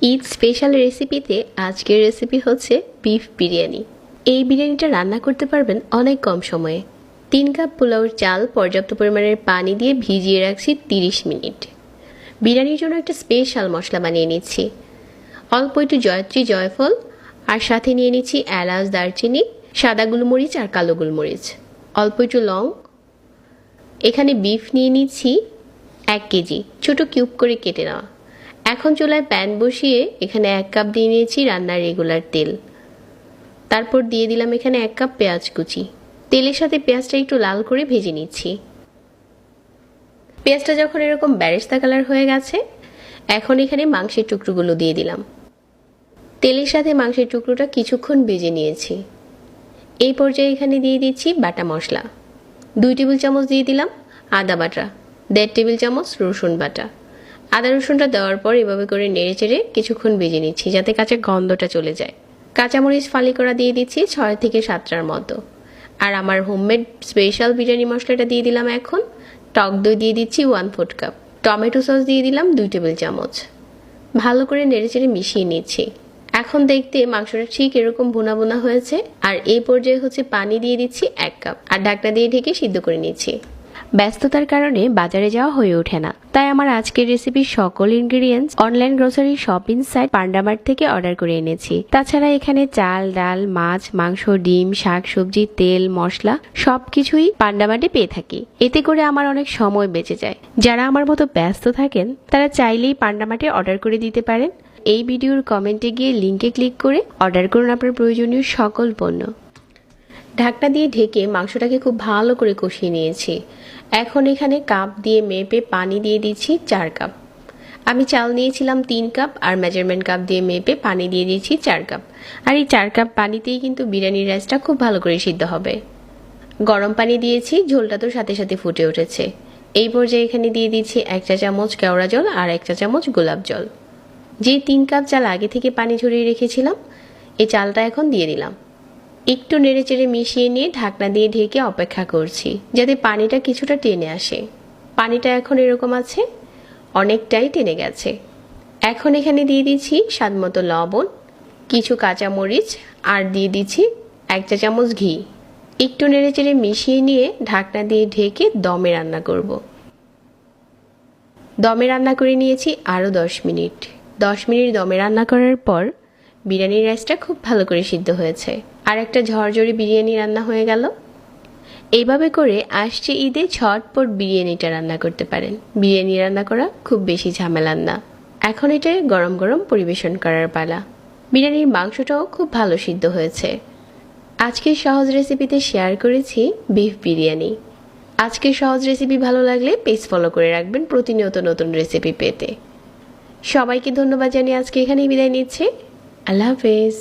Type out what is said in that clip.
Eid special রেসিপিতে আজকের recipe হচ্ছে বিফ বিরিয়ানি। এই বিরিয়ানিটা রান্না করতে পারবেন অনেক কম সময়ে। 3 কাপ পোলাওর চাল পর্যাপ্ত পরিমাণের পানি দিয়ে ভিজিয়ে রাখছি 30 মিনিট। বিরিয়ানির জন্য একটা স্পেশাল মশলা বানিয়ে নিচ্ছি। অল্প একটু জয়ত্রী জয়ফল আর সাথে নিয়ে নিচ্ছি এলাচ, দারচিনি, সাদা গোলমরিচ আর কালো গোলমরিচ, অল্প একটু লং। এখানে বিফ নিয়ে নিচ্ছি 1 কেজি, ছোট কিউব করে কেটে নেওয়া। এখন চুলায় প্যান বসিয়ে এখানে 1 কাপ দিয়ে নিয়েছি রান্নার রেগুলার তেল। তারপর দিয়ে দিলাম এখানে 1 কাপ পেঁয়াজ কুচি। তেলের সাথে পেঁয়াজটা একটু লাল করে ভেজে নিচ্ছি। পেঁয়াজটা যখন এরকম বেরেস্তা কালার হয়ে গেছে, এখন এখানে মাংসের টুকরোগুলো দিয়ে দিলাম। তেলের সাথে মাংসের টুকরোটা কিছুক্ষণ ভেজে নিয়েছি। এই পর্যায়ে এখানে দিয়ে দিচ্ছি বাটা মশলা। 2 টেবিল চামচ দিয়ে দিলাম আদা বাটা, 1.5 টেবিল চামচ রসুন বাটা। আদা রসুনটা দেওয়ার পর এভাবে করে নেড়ে চেড়ে কিছুক্ষণ ভেজে নিচ্ছি যাতে কাঁচা গন্ধটা চলে যায়। কাঁচামরিচ ফালি করা দিয়ে দিচ্ছি 6 থেকে 7টার মতো। আর আমার হোমমেড স্পেশাল বিরিয়ানি মশলাটা দিয়ে দিলাম এখন। টক দই দিয়ে দিচ্ছি 1/4 কাপ। টমেটো সস দিয়ে দিলাম 2 টেবিল চামচ। ভালো করে নেড়ে চেড়ে মিশিয়ে নিচ্ছি। এখন দেখতে মাংসটা ঠিক এরকম ভুনা ভুনা হয়েছে। আর এই পর্যায়ে হচ্ছে পানি দিয়ে দিচ্ছি 1 কাপ আর ঢাকনা দিয়ে ঢেকে সিদ্ধ করে নিচ্ছি। ব্যস্ততার কারণে বাজারে যাওয়া হয়ে ওঠে না, তাই আমার আজকের রেসিপির সকল ingredients online grocery shopping site Pandamart থেকে অর্ডার করে এনেছি। তাছাড়া এখানে চাল, ডাল, মাছ, মাংস, ডিম, শাক সবজি, তেল, মশলা সবকিছুই পান্ডামার্টে পেয়ে থাকি। এতে করে আমার অনেক সময় বেঁচে যায়। যারা আমার মতো ব্যস্ত থাকেন তারা চাইলেই পান্ডামার্টে অর্ডার করে দিতে পারেন। এই ভিডিওর কমেন্টে গিয়ে লিংকে ক্লিক করে অর্ডার করুন আপনার প্রয়োজনীয় সকল পণ্য। ঢাকনা দিয়ে ঢেকে মাংসটাকে খুব ভালো করে কষিয়ে নিয়েছি। এখন এখানে কাপ দিয়ে মেপে পানি দিয়ে দিচ্ছি 4 কাপ। আমি চাল নিয়েছিলাম 3 কাপ আর মেজারমেন্ট কাপ দিয়ে মেপে পানি দিয়ে দিয়েছি 4 কাপ। আর এই 4 কাপ পানিতেই কিন্তু বিরিয়ানির রাইসটা খুব ভালো করে সিদ্ধ হবে। গরম পানি দিয়েছি, ঝোলটা তো সাথে সাথে ফুটে উঠেছে। এই পর্যায়ে এখানে দিয়ে দিচ্ছি 1 চা চামচ কেওড়া জল আর 1 চা চামচ গোলাপ জল। যে 3 কাপ চাল আগে থেকে পানি ঝরিয়ে রেখেছিলাম, এই চালটা এখন দিয়ে দিলাম। একটু নেড়েচেড়ে মিশিয়ে নিয়ে ঢাকনা দিয়ে ঢেকে অপেক্ষা করছি যাতে পানিটা কিছুটা টেনে আসে। পানিটা এখন এরকম আছে, অনেকটাই টেনে গেছে। এখন এখানে দিয়ে দিচ্ছি স্বাদমতো লবণ, কিছু কাঁচামরিচ আর দিয়ে দিচ্ছি 1 চা চামচ ঘি। একটু নেড়েচেড়ে মিশিয়ে নিয়ে ঢাকনা দিয়ে ঢেকে দমে রান্না করব। দমে রান্না করে নিয়েছি আরও 10 মিনিট। 10 মিনিট দমে রান্না করার পর বিরিয়ানির রাইসটা খুব ভালো করে সিদ্ধ হয়েছে আর একটা ঝরঝরে বিরিয়ানি রান্না হয়ে গেল। এইভাবে করে আসছে ঈদে ঝটপট বিরিয়ানিটা রান্না করতে পারেন। বিরিয়ানি রান্না করা খুব বেশি ঝামেলার না। এখন এটা গরম গরম পরিবেশন করার পালা। বিরিয়ানির মাংসটাও খুব ভালো সিদ্ধ হয়েছে। আজকের সহজ রেসিপিতে শেয়ার করেছি বিফ বিরিয়ানি। আজকের সহজ রেসিপি ভালো লাগলে পেজ ফলো করে রাখবেন প্রতিনিয়ত নতুন রেসিপি পেতে। সবাইকে ধন্যবাদ জানিয়ে আজকে এখানেই বিদায় নিচ্ছি। আল্লাহ হাফেজ।